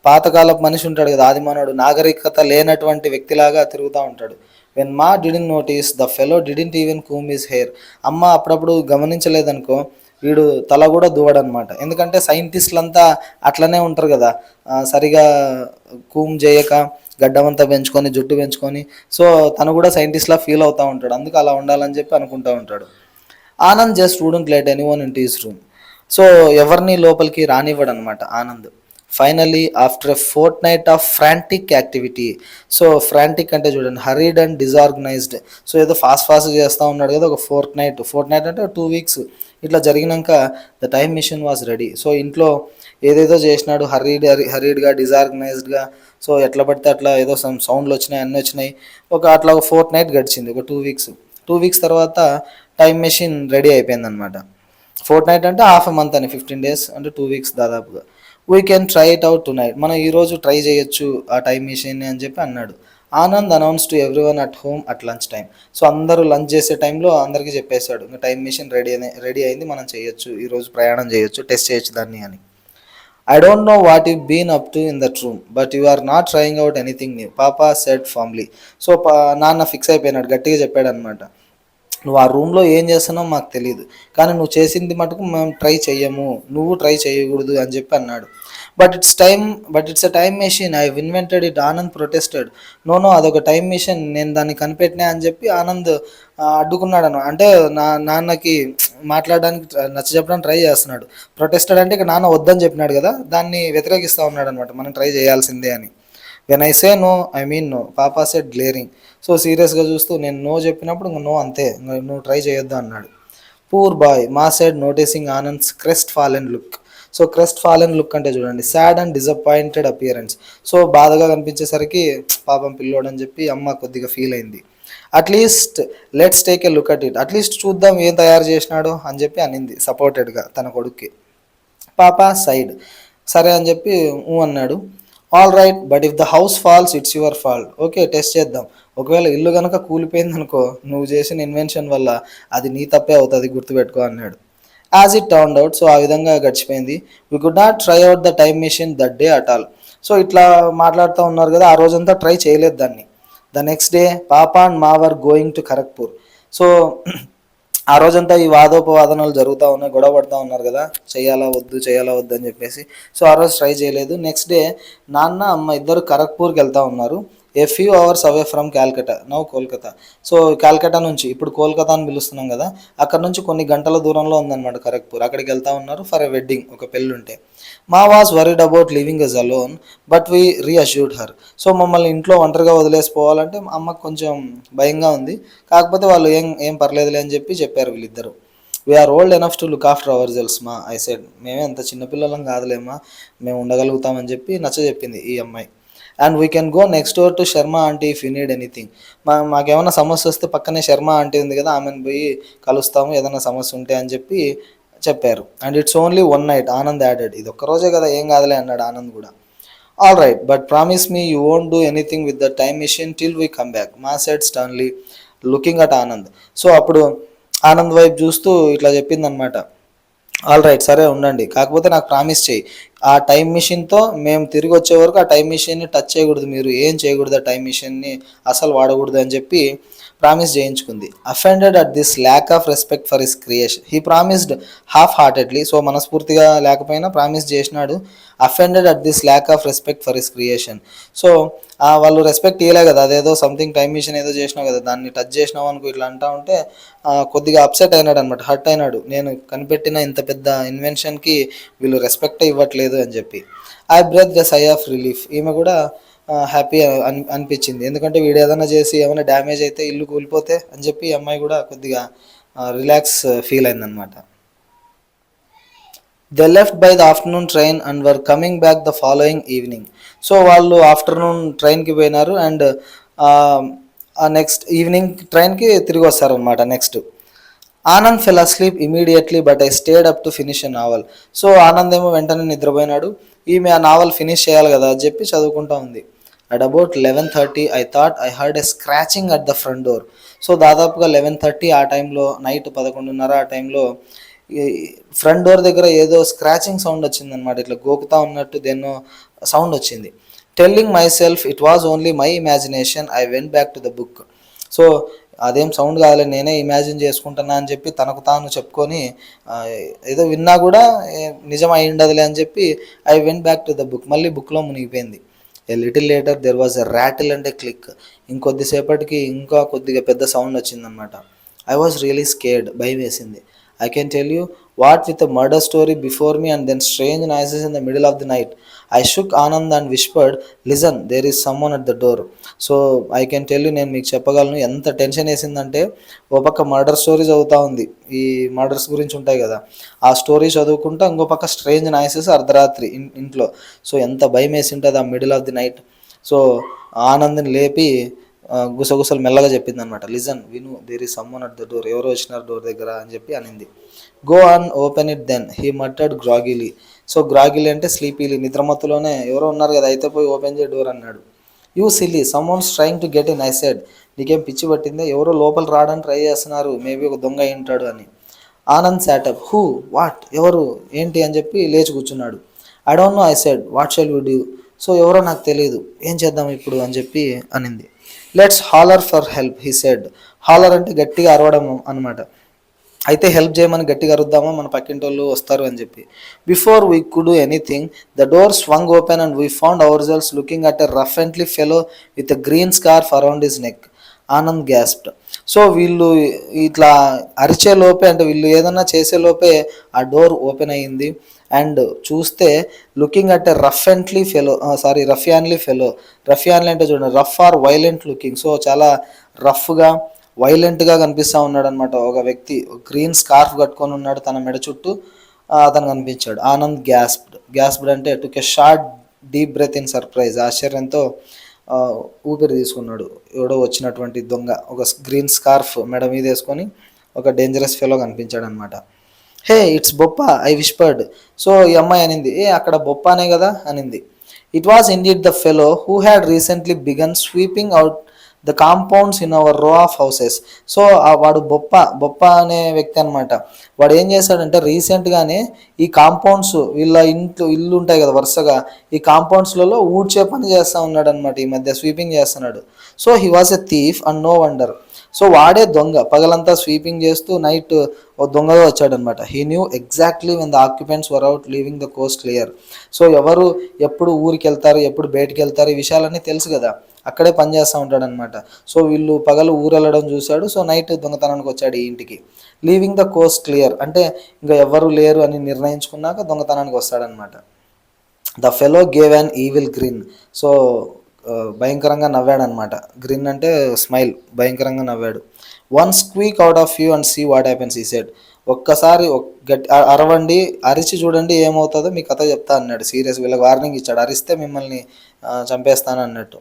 పాతకాలపు మనిషి ఉంటాడు కదా, ఆదిమానవుడు, నాగరికత లేనటువంటి వ్యక్తిలాగా తిరుగుతూ ఉంటాడు. వెన్ మా didn't notice the fellow didn't even Coombs his hair. అమ్మ అప్పుడప్పుడు గమనించలేదనుకో, వీడు తల కూడా దువ్వడనమాట. ఎందుకంటే సైంటిస్టులంతా అట్లనే ఉంటారు కదా, సరిగా కూమ్ చేయక గడ్డమంతా పెంచుకొని, జుట్టు పెంచుకొని. సో తను కూడా సైంటిస్ట్లా ఫీల్ అవుతూ ఉంటాడు. అందుకు అలా ఉండాలని చెప్పి అనుకుంటూ ఉంటాడు. Anand just wouldn't let anyone in his room. So ఎవరిని లోపలికి రానివ్వడు అనమాట Anand. Finally after a fortnight of frantic activity. So frantic అంటే చూడండి, హరీడ్ అండ్ డిజార్గనైజ్డ్. సో ఏదో ఫాస్ట్ చేస్తూ ఉన్నాడు కదా, ఒక ఫోర్ట్ నైట్ అంటే 2 weeks ఇట్లా జరిగినాక the time machine was ready. So ఇంట్లో ఏదేదో చేసినాడు, హరీడ్గా, డిజార్గనైజ్డ్గా. సో ఎట్లా పడితే అట్లా ఏదో సౌండ్లు వచ్చినాయి, అన్నీ వచ్చినాయి. అట్లా ఒక ఫోర్ట్ నైట్ గడిచింది, ఒక 2 weeks తర్వాత టైం మెషిన్ రెడీ అయిపోయింది అనమాట. ఫోర్ట్ నైట్ అంటే హాఫ్ ఎ మంత్ అని, 15 days అంటే 2 weeks దాదాపుగా. We can try it out to night. మనం ఈరోజు ట్రై చేయొచ్చు ఆ టైం మెషిన్ని అని చెప్పి అన్నాడు. Anand announce to everyone at home at lunch time. So అందరూ లంచ్ చేసే టైంలో అందరికీ చెప్పేశాడు, ఇంకా టైం మెషిన్ రెడీ అయింది, మనం చేయొచ్చు, ఈరోజు ప్రయాణం చేయొచ్చు, టెస్ట్ చేయొచ్చు దాన్ని అని. I don't know what you been up to in that room but you are not trying out anything new, papa said firmly. So నాన్న ఫిక్స్ అయిపోయినాడు, గట్టిగా చెప్పాడు అనమాట. నువ్వు ఆ రూమ్లో ఏం చేస్తున్నావు మాకు తెలియదు, కానీ నువ్వు చేసింది మటుకు మేము ట్రై చెయ్యము, నువ్వు ట్రై చేయకూడదు అని చెప్పి అన్నాడు. But it's a time machine, I invented it, Anand protested. No అదొక టైం మెషిన్, నేను దాన్ని కనిపెట్టినా అని చెప్పి ఆనంద్ అడ్డుకున్నాడు అన్న. అంటే నాన్నకి మాట్లాడడానికి చెప్పడానికి ట్రై చేస్తున్నాడు. ప్రొటెస్టెడ్ అంటే ఇక నాన్న వద్దని చెప్పినాడు కదా, దాన్ని వ్యతిరేకిస్తూ ఉన్నాడు అనమాట, మనం ట్రై చేయాల్సిందే అని. When I say no I mean no, papa said glaring. So సీరియస్గా చూస్తూ, నేను నో చెప్పినప్పుడు ఇంక నో అంతే, నువ్వు ట్రై చేయొద్దు అన్నాడు. పూర్ బాయ్, మా said noticing Anand's crest fallen look. So crest fallen look అంటే చూడండి, sad and disappointed appearance. So బాధగా కనిపించేసరికి పాపం పిల్లోడు అని చెప్పి అమ్మ కొద్దిగా ఫీల్ అయింది. At least let's take a look at it, at least చూద్దాం ఏం తయారు చేసినాడు అని చెప్పి అనింది సపోర్టెడ్గా తన కొడుక్కి. పాపా సైడ్, సరే అని చెప్పి అన్నాడు. All right, but if the house falls it's your fault. Okay, test చేద్దాం. ఒకవేళ ఇల్లు కనుక కూలిపోయింది అనుకో, నువ్వు చేసిన ఇన్వెన్షన్ వల్ల అది నీ తప్పే అవుతుంది, గుర్తుపెట్టుకో అన్నాడు. As it turned out, so ఆ విధంగా గడిచిపోయింది. We could not try out the time machine that day at all. So ఇట్లా మాట్లాడుతూ ఉన్నారు కదా, ఆ రోజంతా ట్రై చేయలేదు దాన్ని. ద నెక్స్ట్ డే పాపా అండ్ మా were going to Kharagpur. So ఆ రోజంతా ఈ వాదోపవాదనలు జరుగుతూ ఉన్నాయి, గొడవ పడుతూ ఉన్నారు కదా, చేయాలా వద్దు అని చెప్పేసి. సో ఆ రోజు ట్రై చేయలేదు. నెక్స్ట్ డే నాన్న అమ్మ ఇద్దరు ఖరగ్పూర్కి వెళ్తూ ఉన్నారు. A few hours away from Calcutta, now Kolkata. So Calcutta నుంచి, ఇప్పుడు కోల్కతా అని పిలుస్తున్నాం కదా, అక్కడ నుంచి కొన్ని గంటల దూరంలో ఉందన్నమాట ఖరగ్పూర్. అక్కడికి వెళ్తూ ఉన్నారు ఫర్ ఎ వెడ్డింగ్, ఒక పెళ్ళి ఉంటే. Ma was worried about leaving us alone but we reassured her. So మమ్మల్ని ఇంట్లో ఒంటరిగా వదిలేసిపోవాలంటే అమ్మకు కొంచెం భయంగా ఉంది, కాకపోతే వాళ్ళు ఏం పర్లేదులే అని చెప్పారు వీళ్ళిద్దరు. We're old enough to look after ourselves Ma, I said. మేమే అంత చిన్నపిల్లలం కాదులేమా, మేము ఉండగలుగుతామని చెప్పి చెప్పింది ఈ అమ్మాయి. And we can go next door to Sharma aunty if you need anything. మాకేమైనా సమస్య వస్తే పక్కనే శర్మ ఆంటీ ఉంది కదా, ఆమెను పోయి కలుస్తాము ఏదైనా సమస్య ఉంటే అని చెప్పారు. And it's only 1 night, Anand added. ఇది ఒక్కరోజే కదా, ఏం కాదులే అన్నాడు ఆనంద్ కూడా. All right, but promise me you won't do anything with the time machine till we come back, Ma said sternly looking at Anand. So అప్పుడు ఆనంద్ వైపు చూస్తూ ఇట్లా చెప్పిందనమాట. ఆల్ రైట్, సరే ఉండండి, కాకపోతే నాకు ప్రామిస్ చేయి, ఆ టైం మిషన్తో మేము తిరిగి వచ్చే వరకు ఆ టైం మిషన్ని టచ్ చేయకూడదు, మీరు ఏం చేయకూడదు, ఆ టైం మిషన్ని అసలు వాడకూడదు అని చెప్పి ప్రామిస్ చేయించుకుంది. Offended at this lack of respect for his creation, he promised half heartedly. So మనస్ఫూర్తిగా లేకపోయినా ప్రామిస్ చేసినాడు. Offended at this lack of respect for his creation. So వాళ్ళు రెస్పెక్ట్ ఇవ్వలే కదా, అదేదో సంథింగ్ టైం మిషన్ ఏదో చేసినావు కదా, దాన్ని టచ్ చేసినావు అనుకో, ఇట్లా అంటా ఉంటే కొద్దిగా అప్సెట్ అయినాడు అనమాట, హర్ట్ అయినాడు. నేను కనిపెట్టిన ఇంత పెద్ద ఇన్వెన్షన్కి వీళ్ళు రెస్పెక్ట్ ఇవ్వట్లేదు అని చెప్పి. I breathed the sigh of relief. ఈమె కూడా హ్యాపీ అనిపించింది. ఎందుకంటే వీడు ఏదైనా చేసి ఏమైనా డ్యామేజ్ అయితే ఇల్లు కూలిపోతే అని చెప్పి ఈ అమ్మాయి కూడా కొద్దిగా రిలాక్స్ ఫీల్ అయిందనమాట. They left by the afternoon train and were coming back the following evening. So వాళ్ళు ఆఫ్టర్నూన్ ట్రైన్కి పోయినారు అండ్ నెక్స్ట్ ఈవినింగ్ ట్రైన్కి తిరిగి వస్తారనమాట. Next Anand fell asleep immediately but I stayed up to finish a novel. So Anand ఏమో వెంటనే నిద్రపోయినాడు, ఈమె ఆ నావల్ ఫినిష్ చేయాలి కదా అని చెప్పి చదువుకుంటా ఉంది. At about 11:30 I thought I heard a scratching at the front door. So దాదాపుగా 11:30 ఆ టైంలో, నైట్ 11:30 ఆ టైంలో ఫ్రంట్ డోర్ దగ్గర ఏదో స్క్రాచింగ్ సౌండ్ వచ్చిందనమాట. ఇట్లా గోకుతా ఉన్నట్టు దేన్నో సౌండ్ వచ్చింది. Telling my self it was only my imagination I went back to the book. So అదేం సౌండ్ కాదులే, నేనే ఇమాజిన్ చేసుకుంటున్నా అని చెప్పి తనకు తాను చెప్పుకొని ఏదో విన్నా కూడా నిజం అయి ఉండదులే అని చెప్పి I went back to the book, మళ్ళీ బుక్లో మునిగిపోయింది. A little later there was a rattle and a click. ఇంకొద్దిసేపటికి ఇంకా కొద్దిగా పెద్ద సౌండ్ వచ్చిందనమాట. ఐ వాజ్ రియలీ స్కేర్డ్, భయం వేసింది. I can tell you what with a murder story before me and then strange noises in the middle of the night. I shook Anand and whispered, listen, there is someone at the door. So I can tell you, నేను మీకు చెప్పగలను ఎంత tension వేసిందంటే, ఓ పక్క murder story చదువుతూ ఉంది, ఈ murders గురించి ఉంటాయి కదా, ఆ స్టోరీ చదువుకుంటా ఇంకో పక్క స్ట్రేంజ్ నాయిసెస్ అర్ధరాత్రి ఇంట్లో. సో ఎంత భయం వేసి ఉంటుంది ఆ middle of the night. So ఆనంద్ని లేపి గుసగుసలు మెల్లగా చెప్పింది అనమాట. లిజన్, విను, there is someone at the door, ఎవరో వచ్చినారు డోర్ దగ్గర అని చెప్పి అనింది. Go on open it then he muttered groggily. So groggily అంటే స్లీపీలీ, నిద్రమత్తులోనే ఎవరో ఉన్నారు కదా అయితే పోయి ఓపెన్ చేయ డోర్ అన్నాడు. You silly, someone's trying to get in I said. నీకేం పిచ్చి పట్టిందే, ఎవరో లోపల రావడానికి ట్రై చేస్తున్నారు, మేబీ ఒక దొంగ అయి ఉంటాడు అని. ఆనంద్ శాటప్. హూ, వాట్, ఎవరు, ఏంటి అని చెప్పి లేచి కూర్చున్నాడు. I don't know I said, what shall we do. So ఎవరో నాకు తెలియదు, ఏం చేద్దాం ఇప్పుడు అని చెప్పి అనింది. Let's holler for help he said. Holler అంటే గట్టిగా అరవడం అనమాట. అయితే హెల్ప్ చేయమని గట్టిగా అరుద్దామా, మన పక్కింటి వాళ్ళు వస్తారు అని చెప్పి. Before we could do anything the door swung open and we found ourselves looking at a rough ungainly fellow with a green scarf around his neck. Anand gasped. So వీళ్ళు ఇట్లా అరిచే లోపే, అంటే వీళ్ళు ఏదన్నా చేసే లోపే ఆ డోర్ ఓపెన్ అయ్యింది. అండ్ చూస్తే లుకింగ్ అట్ ఎ రఫియాన్లీ ఫెలో. రఫియాన్లీ అంటే చూడండి, rough or violent looking. So చాలా రఫ్గా వైలెంట్గా కనిపిస్తూ ఉన్నాడు అనమాట ఒక వ్యక్తి. గ్రీన్ స్కార్ఫ్ కట్టుకొని ఉన్నాడు తన మెడ చుట్టూ, అతను కనిపించాడు. ఆనంద్ గ్యాస్ప్డ్ అంటే took a short deep breath in surprise. ఆశ్చర్యంతో ఊపిరి తీసుకున్నాడు. ఎవడో వచ్చినటువంటి దొంగ ఒక గ్రీన్ స్కార్ఫ్ మెడ మీద వేసుకొని ఒక డేంజరస్ ఫెలో కనిపించాడు అనమాట. Hey, it's Boppa, I whispered. So ఈ అమ్మాయి అనింది, అక్కడ బొప్పానే కదా అనింది. It was indeed the fellow who had recently begun sweeping out the compounds in our row of houses. So వాడు బొప్ప అనే వ్యక్తి అనమాట. వాడు ఏం చేశాడంటే రీసెంట్గానే ఈ కాంపౌండ్స్, వీళ్ళ ఇల్లు ఉంటాయి కదా వరుసగా, ఈ కాంపౌండ్స్లలో ఊడ్చే పని చేస్తూ ఉన్నాడు అనమాట. ఈ మధ్య స్వీపింగ్ చేస్తున్నాడు. So he was a thief and no wonder. So వాడే దొంగ, పగలంతా స్వీపింగ్ చేస్తూ నైట్ ఓ దొంగగా వచ్చాడనమాట. He knew exactly when the occupants were out leaving the coast clear. So ఎవరు ఎప్పుడు ఊరికి వెళ్తారు, ఎప్పుడు బయటికి వెళ్తారు, ఈ విషయాలన్నీ తెలుసు కదా, అక్కడే పనిచేస్తూ ఉంటాడనమాట. సో వీళ్ళు పగలు ఊరు వెళ్ళడం చూశాడు. సో నైట్ దొంగతనానికి వచ్చాడు ఈ ఇంటికి. లీవింగ్ ద కోస్ట్ క్లియర్ అంటే ఇంకా ఎవరు లేరు అని నిర్ణయించుకున్నాక దొంగతనానికి వస్తాడనమాట. The fellow gave an evil grin. So భయంకరంగా నవ్వాడనమాట. గ్రిన్ అంటే స్మైల్, భయంకరంగా నవ్వాడు. One squeak out of you and see what happens he said. ఒక్కసారి అరవండి, అరిచి చూడండి ఏమవుతుందో మీ కథ చెప్తా అన్నాడు. సీరియస్, వీళ్ళకి వార్నింగ్ ఇచ్చాడు, అరిస్తే మిమ్మల్ని చంపేస్తాను అన్నట్టు.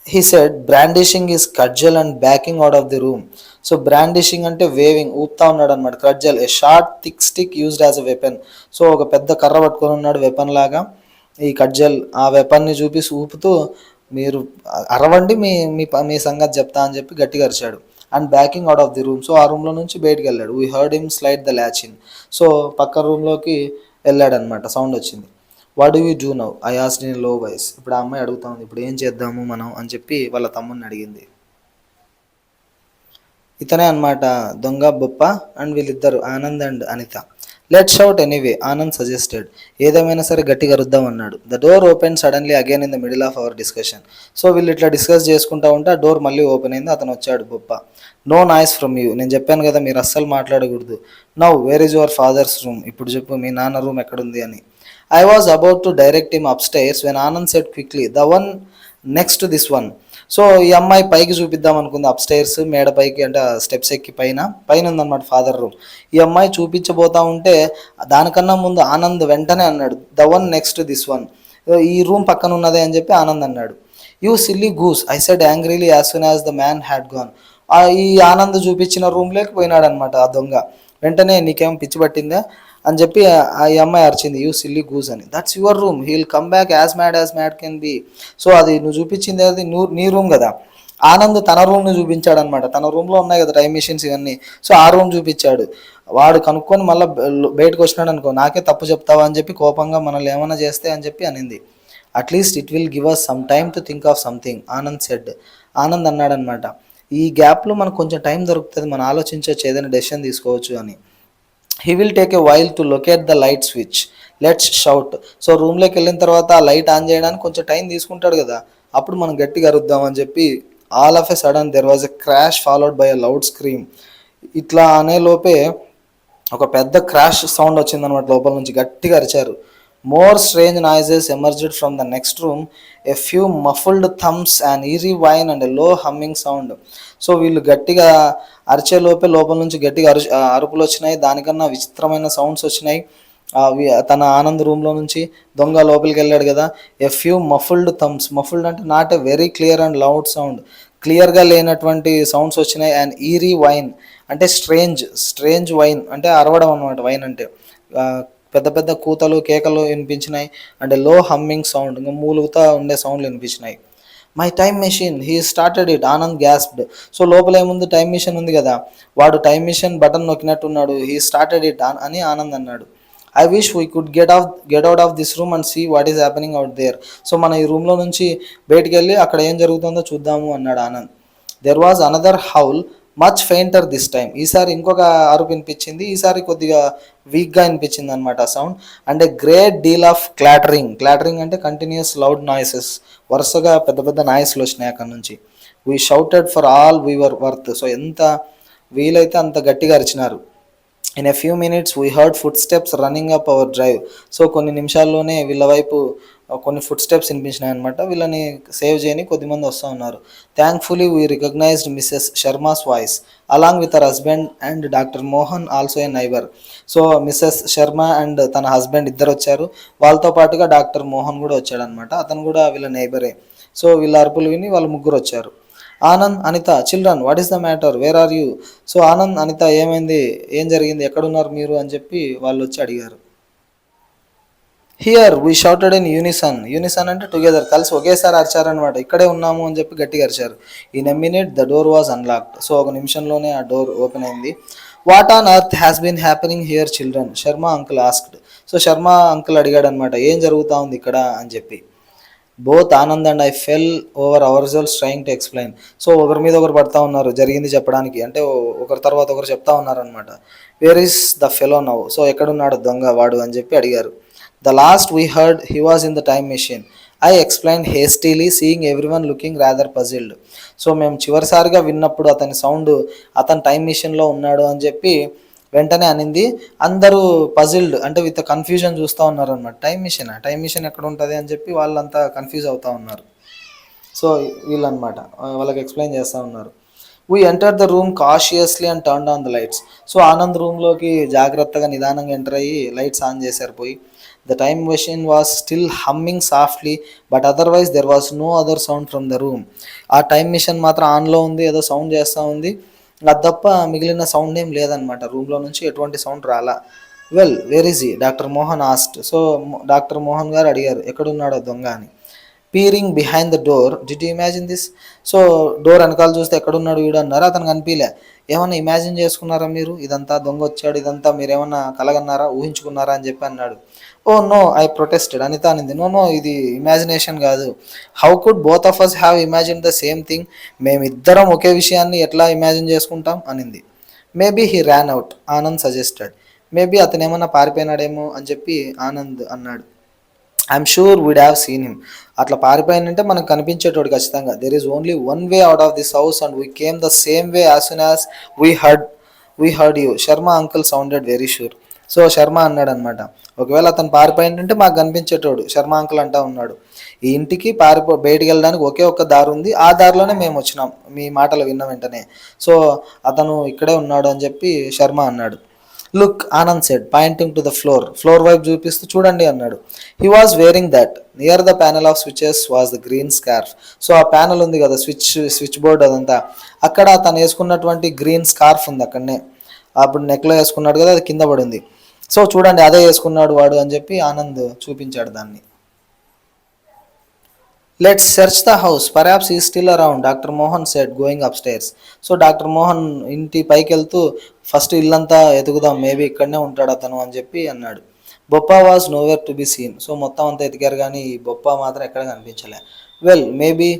He said brandishing his cudgel and backing out of the room. So brandishing అంటే వేవింగ్, ఊపుతా ఉన్నాడు అనమాట. Cudgel a short thick stick used as a weapon. So ఒక పెద్ద కర్ర పట్టుకొని ఉన్నాడు వెపన్ లాగా. ఈ కడ్జల్ ఆ వెపన్ని చూపి ఊపుతూ, మీరు అరవండి, మీ మీ సంగతి చెప్తా అని చెప్పి గట్టిగా అరిచాడు. And backing out of the room. So ఆ రూమ్లో నుంచి బయటికి వెళ్ళాడు. We heard him slide the latch in. So పక్క రూమ్లోకి వెళ్ళాడనమాట. సౌండ్ వచ్చింది. What do you do now I asked in లో వాయిస్. ఇప్పుడు ఆ అమ్మాయి అడుగుతా ఉంది, ఇప్పుడు ఏం చేద్దాము మనం అని చెప్పి వాళ్ళ తమ్ముడిని అడిగింది. ఇతనే అనమాట దొంగ బొప్ప, అండ్ వీళ్ళిద్దరు Anand and Anita. Let shout anyway, Anand suggested. ఏదేమైనా సరే గట్టిగా అరుద్దాం అన్నాడు. The door opened suddenly again in the middle of our discussion. So వీళ్ళు ఇట్లా డిస్కస్ చేసుకుంటా ఉంటే ఆ డోర్ మళ్ళీ ఓపెన్ అయింది. అతను వచ్చాడు Boppa. No noise from you. నేను చెప్పాను కదా మీరు అస్సలు మాట్లాడకూడదు. Now where is your father's room. ఇప్పుడు చెప్పు, మీ నాన్న రూమ్ ఎక్కడుంది అని. I was about to direct him upstairs when Anand said quickly, the one next to this one. So ఈ అమ్మాయి పైకి చూపిద్దాం అనుకుంది, అప్స్టైర్స్ మేడ పైకి అంటే స్టెప్స్ ఎక్కి పైన పైన ఉందన్నమాట ఫాదర్ రూమ్. ఈ అమ్మాయి చూపించబోతా ఉంటే దానికన్నా ముందు ఆనంద్ వెంటనే అన్నాడు, the one next this one, ఈ రూమ్ పక్కన ఉన్నదే అని చెప్పి ఆనంద్ అన్నాడు. You silly goose I said angrily as soon as the man had gone. ఈ ఆనంద్ చూపించిన రూమ్లోకి పోయినాడు అనమాట ఆ దొంగ. వెంటనే నీకేం పిచ్చి పట్టిందా అని చెప్పి ఆ అమ్మాయి అరిచింది, యూ సిల్లీ గూస్ అని. That's your room, he will come back as mad can be. So అది నువ్వు చూపించింది అది నీ రూమ్ కదా. ఆనంద్ తన రూమ్ని చూపించాడు అనమాట, తన రూమ్లో ఉన్నాయి కదా టైం మిషన్స్ ఇవన్నీ, సో ఆ రూమ్ చూపించాడు. వాడు కనుక్కొని మళ్ళీ బయటకు వచ్చినాడు అనుకో, నాకే తప్పు చెప్తావా అని చెప్పి కోపంగా మనల్ని ఏమైనా చేస్తే అని చెప్పి అనింది. At least it will give us some time to think of something, Anand said. Anand అన్నాడనమాట, ఈ గ్యాప్లో మనకు కొంచెం టైం దొరుకుతుంది, మనం ఆలోచించవచ్చు, ఏదైనా డెసిషన్ తీసుకోవచ్చు అని. He will take a while to locate the light switch, let's shout. So రూమ్లోకి వెళ్ళిన తర్వాత ఆ లైట్ ఆన్ చేయడానికి కొంచెం టైం తీసుకుంటాడు కదా, అప్పుడు మనం గట్టిగా అరుద్దాం అని చెప్పి. All of a sudden there was a crash followed by a loud scream. ఇట్లా అనే లోపే ఒక పెద్ద క్రాష్ సౌండ్ వచ్చిందనమాట, లోపల నుంచి గట్టిగా అరిచారు. More strange noises emerged from the next room, a few muffled thumps and eerie whine and a low humming sound. So వీళ్ళు గట్టిగా అరిచే లోపే లోపల నుంచి గట్టిగా అరుపులు వచ్చినాయి, దానికన్నా విచిత్రమైన సౌండ్స్ వచ్చినాయి. తన ఆనంద్ రూమ్లో నుంచి దొంగ లోపలికి వెళ్ళాడు కదా. A few muffled thumps, muffled అంటే not a very clear and loud sound, క్లియర్గా లేనటువంటి సౌండ్స్ వచ్చినాయి. అండ్ ఈరీ వైన్ అంటే స్ట్రేంజ్ వైన్ అంటే అరవడం అనమాట, వైన్ అంటే పెద్ద పెద్ద కూతలు కేకలు వినిపించినాయి. అంటే లో హమ్మింగ్ సౌండ్, ఇంకా మూలుగుతా ఉండే సౌండ్లు వినిపించినాయి. My time machine, he started it, Anand gasped. So లోపల ఏముంది, టైం మిషన్ ఉంది కదా, వాడు టైం మిషన్ బటన్ నొక్కినట్టున్నాడు. హీ స్టార్టెడ్ ఇట్ అని ఆనంద్ అన్నాడు. I wish we could get out of this room and see what is happening out there. So మన ఈ రూమ్లో నుంచి బయటికి వెళ్ళి అక్కడ ఏం జరుగుతుందో చూద్దాము అన్నాడు Anand. There was another howl, much fainter this time. ఈసారి ఇంకొక అరుపు వినిపించింది, ఈసారి కొద్దిగా వీక్గా వినిపించింది అనమాట ఆ sound. And a great deal of clattering అంటే కంటిన్యూస్ లౌడ్ నాయిసెస్, వరుసగా పెద్ద పెద్ద నాయిస్లు వచ్చినాయి అక్కడ నుంచి. We shouted for all we were worth. So ఎంత వీలైతే అంత గట్టిగా అరిచినారు. In a few minutes we heard footsteps running up our drive. So కొన్ని నిమిషాల్లోనే వీళ్ళ వైపు కొన్ని ఫుట్ స్టెప్స్ వినిపించినాయి అనమాట, వీళ్ళని సేవ్ చేయని కొద్దిమంది వస్తూ ఉన్నారు. Thankfully we recognised Mrs Sharma's voice along with her husband and doctor Mohan also a neighbour. So Mrs Sharma and తన హస్బెండ్ ఇద్దరు వచ్చారు, వాళ్ళతో పాటుగా డాక్టర్ మోహన్ కూడా వచ్చాడు అనమాట, అతను కూడా వీళ్ళ నైబరే. సో వీళ్ళ అరుపులు విని వాళ్ళు ముగ్గురు వచ్చారు. Anand, Anita, children what is the matter, where are you. So Anand, Anita ఏమైంది, ఏం జరిగింది, ఎక్కడున్నారు మీరు అని చెప్పి వాళ్ళు వచ్చి అడిగారు. Here we shouted in unison అంటే టుగెదర్, కలిసి ఒకేసారి అరిచారనమాట, ఇక్కడే ఉన్నాము అని చెప్పి గట్టిగా అరిచారు. In a minute the door was unlocked. So ఒక నిమిషంలోనే ఆ డోర్ ఓపెన్ అయింది. What on earth has been happening here children, Sharma uncle asked. So Sharma uncle అడిగాడు అనమాట, ఏం జరుగుతూ ఉంది ఇక్కడ అని చెప్పి. Both Anand and I fell over ourselves trying to explain. So ఒకరి మీద ఒకరు పడతా ఉన్నారు జరిగింది చెప్పడానికి, అంటే ఒకరి తర్వాత ఒకరు చెప్తా ఉన్నారనమాట. Where is the fellow now, so ఎక్కడున్నాడు దొంగ వాడు అని చెప్పి అడిగారు. The last we heard he was in the time machine, I explained hastily seeing everyone looking rather puzzled. So మేము చివరిసారిగా విన్నప్పుడు అతని సౌండ్ అతను టైం మిషన్లో ఉన్నాడు అని చెప్పి వెంటనే అనింది. అందరూ పజిల్డ్ అంటే విత్ కన్ఫ్యూజన్ చూస్తూ ఉన్నారు అనమాట. టైం మిషన్ ఎక్కడ ఉంటుంది అని చెప్పి వాళ్ళంతా కన్ఫ్యూజ్ అవుతూ ఉన్నారు. సో వీళ్ళనమాట వాళ్ళకి ఎక్స్ప్లెయిన్ చేస్తూ ఉన్నారు. We enter the room cautiously and turn on the lights. So Anand రూమ్లోకి జాగ్రత్తగా నిదానంగా ఎంటర్ అయ్యి లైట్స్ ఆన్ చేశారు పోయి. The time machine was still humming softly but otherwise there was no other sound from the room. ఆ time machine మాత్రం ఆన్లో ఉంది, ఏదో సౌండ్ చేస్తూ ఉంది, అది తప్ప మిగిలిన సౌండ్ ఏం లేదనమాట, రూమ్లో నుంచి ఎటువంటి సౌండ్ రాలా. Well where is he, doctor Mohan asked. So doctor Mohan garu అడిగారు ఎక్కడున్నాడో దొంగ అని. Peering behind the door, did you imagine this. So door వెనకాల చూస్తే ఎక్కడున్నాడు వీడు అన్నారు, అతనికి అనిపించలే. ఏమన్నా ఇమాజిన్ చేసుకున్నారా మీరు, ఇదంతా దొంగ వచ్చాడు ఇదంతా మీరేమన్నా కలగన్నారా, ఊహించుకున్నారా అని చెప్పి అన్నాడు. Oh no I protested, Anita అనింది. నో ఇది ఇమాజినేషన్ కాదు. How could both of us have imagine the same thing, మేమిద్దరం ఒకే విషయాన్ని ఎట్లా ఇమాజిన్ చేసుకుంటాం అనింది. Maybe he ran out, Anand suggested. Maybe అతను ఏమన్నా పారిపోయినాడేమో అని చెప్పి ఆనంద్ అన్నాడు. I'm sure we'd have seen him, అట్లా పారిపోయినంటే మనకు కనిపించేటోడు ఖచ్చితంగా. There is only one way out of this house and we came the same way as soon as we heard you. Sharma uncle sounded very sure. So Sharma అన్నాడనమాట, ఒకవేళ అతను పారిపోయిందంటే మాకు కనిపించేటోడు. Sharma uncle అంటా ఉన్నాడు, ఈ ఇంటికి బయటికి వెళ్ళడానికి ఒకే ఒక్క దారి ఉంది, ఆ దారిలోనే మేము వచ్చినాం మీ మాటలు విన్న వెంటనే. సో అతను ఇక్కడే ఉన్నాడు అని చెప్పి శర్మ అన్నాడు. Look, Anand said pointing to the floor వైపు చూపిస్తూ చూడండి అన్నాడు. He was wearing that near the panel of switches was the green scarf. So ఆ ప్యానల్ ఉంది కదా, స్విచ్ బోర్డ్ అదంతా, అక్కడ తను వేసుకున్నటువంటి గ్రీన్ స్కార్ఫ్ ఉంది అక్కడనే. అప్పుడు నెక్లో వేసుకున్నాడు కదా, అది కింద పడింది. సో చూడండి అదే వేసుకున్నాడు వాడు అని చెప్పి ఆనంద్ చూపించాడు దాన్ని. Let's search the house, perhaps he still around, doctor Mohan said going up stairs. So doctor Mohan ఇంటి పైకి వెళ్తూ ఫస్ట్ ఇల్లంతా ఎతుకుదాం, మేబీ ఇక్కడనే ఉంటాడు అతను అని చెప్పి అన్నాడు. Boppa was nowhere to be seen. So మొత్తం అంతా ఎతికారు కానీ ఈ బొప్ప మాత్రం ఎక్కడ కనిపించలే. Well maybe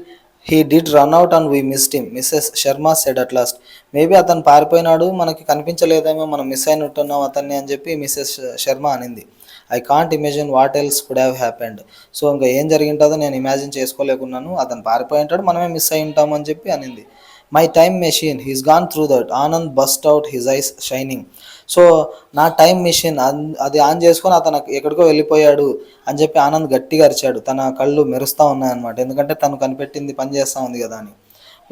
he did run out and we missed him, Mrs Sharma said at last. Maybe అతను పారిపోయినాడు, మనకి కనిపించలేదేమో, మనం మిస్ అయినట్టున్నాం అతన్ని అని చెప్పి మిస్సెస్ శర్మ అనింది. I can't imagine what else could have happened. So ఇంకా ఏం జరిగింటుందో నేను ఇమాజిన్ చేసుకోలేకున్నాను, అతను పారిపోయి ఉంటాడు, మనమే మిస్ అయి ఉంటాం అని చెప్పి అనింది. My time machine, he's gone through that, Anand bust out, his eyes shining. So నా టైం మెషిన్ అది ఆన్ చేసుకొని అతను ఎక్కడికో వెళ్ళిపోయాడు అని చెప్పి ఆనంద్ గట్టిగా అరిచాడు. తన కళ్ళు మెరుస్తూ ఉన్నాయన్నమాట, ఎందుకంటే తను కనిపెట్టింది పని చేస్తూ ఉంది కదా అని.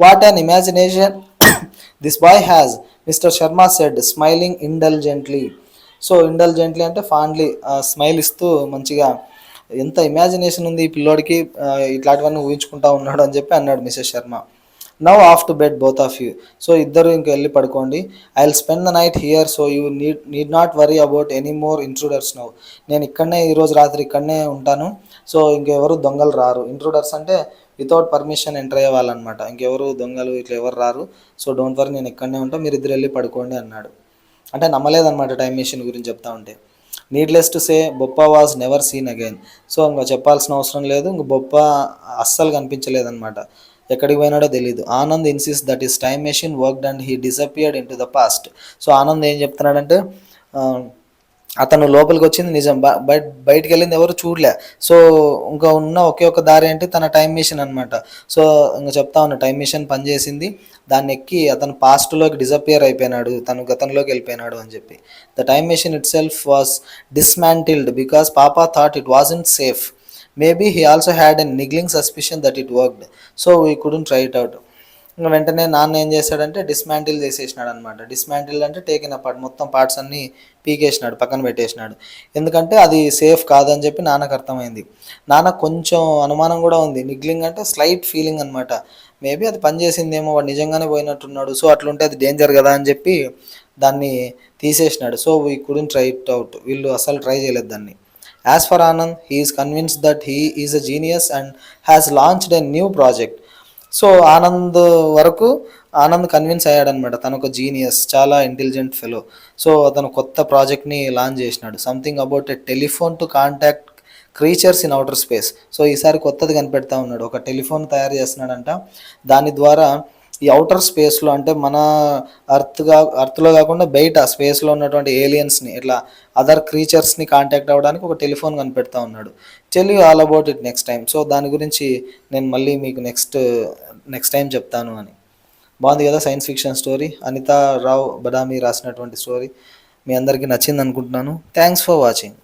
What an imagination this boy has, mister Sharma said smiling intelligently. So intelligently అంటే ఫాండ్లీ, స్మైల్ ఇస్తూ మంచిగా, ఎంత ఇమాజినేషన్ ఉంది ఈ పిల్లోడికి, ఇట్లాంటివన్నీ ఊహించుకుంటా ఉన్నాడు అని చెప్పి అన్నాడు Mrs Sharma. Now off to bed both of you. So ఇద్దరు ఇంక వెళ్ళి పడుకోండి. I will spend the night here, so you need not worry about any more intruders now. నేను ఇక్కడనే ఈరోజు రాత్రి ఇక్కడనే ఉంటాను. సో ఇంకెవరు దొంగలు రారు. ఇంట్రూడర్స్ అంటే వితౌట్ పర్మిషన్ ఎంటర్ అయ్యే వాళ్ళనమాట, ఇంకెవరు దొంగలు ఇట్లా ఎవరు రారు. సో డోంట్ వరీ, నేను ఇక్కడనే ఉంటాను, మీరు ఇద్దరు వెళ్ళి పడుకోండి అన్నాడు. అంటే నమ్మలేదన్నమాట టైం మెషిన్ గురించి చెప్తా ఉంటే. Needless to say Boppa was never seen again. So ఇంకా చెప్పాల్సిన అవసరం లేదు, ఇంక బొప్ప అస్సలు కనిపించలేదన్నమాట, ఎక్కడికి పోయినాడో తెలియదు. Anand insist that is time machine worked and he disappeared in to the past. So Anand ఏం చెప్తున్నాడంటే అతను లోపలికి వచ్చింది నిజం, బయటికి వెళ్ళింది ఎవరు చూడలే. సో ఇంకా ఉన్న ఒకే ఒక దారి ఏంటి, తన టైం మిషన్ అనమాట. సో ఇంకా చెప్తా ఉన్నా, టైం మిషన్ పనిచేసింది, దాన్ని ఎక్కి అతను పాస్ట్లోకి డిసపియర్ అయిపోయినాడు, తను గతంలోకి వెళ్ళిపోయినాడు అని చెప్పి. The time machine itself was dismantled because papa thought it wasn't safe. Maybe he also had a niggling suspicion that it worked, so we couldn't try it out. ఇంకా వెంటనే నాన్న ఏం చేశాడంటే డిస్మాంటిల్ చేసేసినాడు అనమాట. డిస్మాంటిల్ అంటే taken apart, మొత్తం parts అన్నీ పీకేసినాడు, పక్కన పెట్టేసినాడు. ఎందుకంటే అది సేఫ్ కాదని చెప్పి నాన్నకు అర్థమైంది. నాన్న కొంచెం అనుమానం కూడా ఉంది, నిగ్లింగ్ అంటే స్లైట్ ఫీలింగ్ అనమాట, మేబీ అది పనిచేసిందేమో, వాడు నిజంగానే పోయినట్టున్నాడు, సో అట్లుంటే అది డేంజర్ కదా అని చెప్పి దాన్ని తీసేసినాడు. So we couldn't try it out, వీళ్ళు అసలు ట్రై చేయలేదు దాన్ని. As for Anand, he is convinced that he is a genius and has launched a new project. So Anand convince అయ్యాడనమాట, తను ఒక జీనియస్, చాలా ఇంటెలిజెంట్ ఫెలో. సో అతను కొత్త ప్రాజెక్ట్ని లాంచ్ చేసినాడు, something about a telephone to contact creatures in outer space. So ఈసారి కొత్తది కనిపెడతా ఉన్నాడు, ఒక టెలిఫోన్ తయారు చేస్తున్నాడంట, దాని ద్వారా ఈ అవుటర్ స్పేస్లో అంటే మన అర్త్లో కాకుండా బయట స్పేస్లో ఉన్నటువంటి ఏలియన్స్ని, ఇట్లా అదర్ క్రీచర్స్ని కాంటాక్ట్ అవ్వడానికి ఒక టెలిఫోన్ కనిపెడతా ఉన్నాడు. Tell you all about it next time. So దాని గురించి నేను మళ్ళీ మీకు నెక్స్ట్ టైం చెప్తాను అని. బాగుంది కదా science fiction story, Anita Rao Badami రాసినటువంటి స్టోరీ. మీ అందరికీ నచ్చింది అనుకుంటున్నాను. Thanks for watching.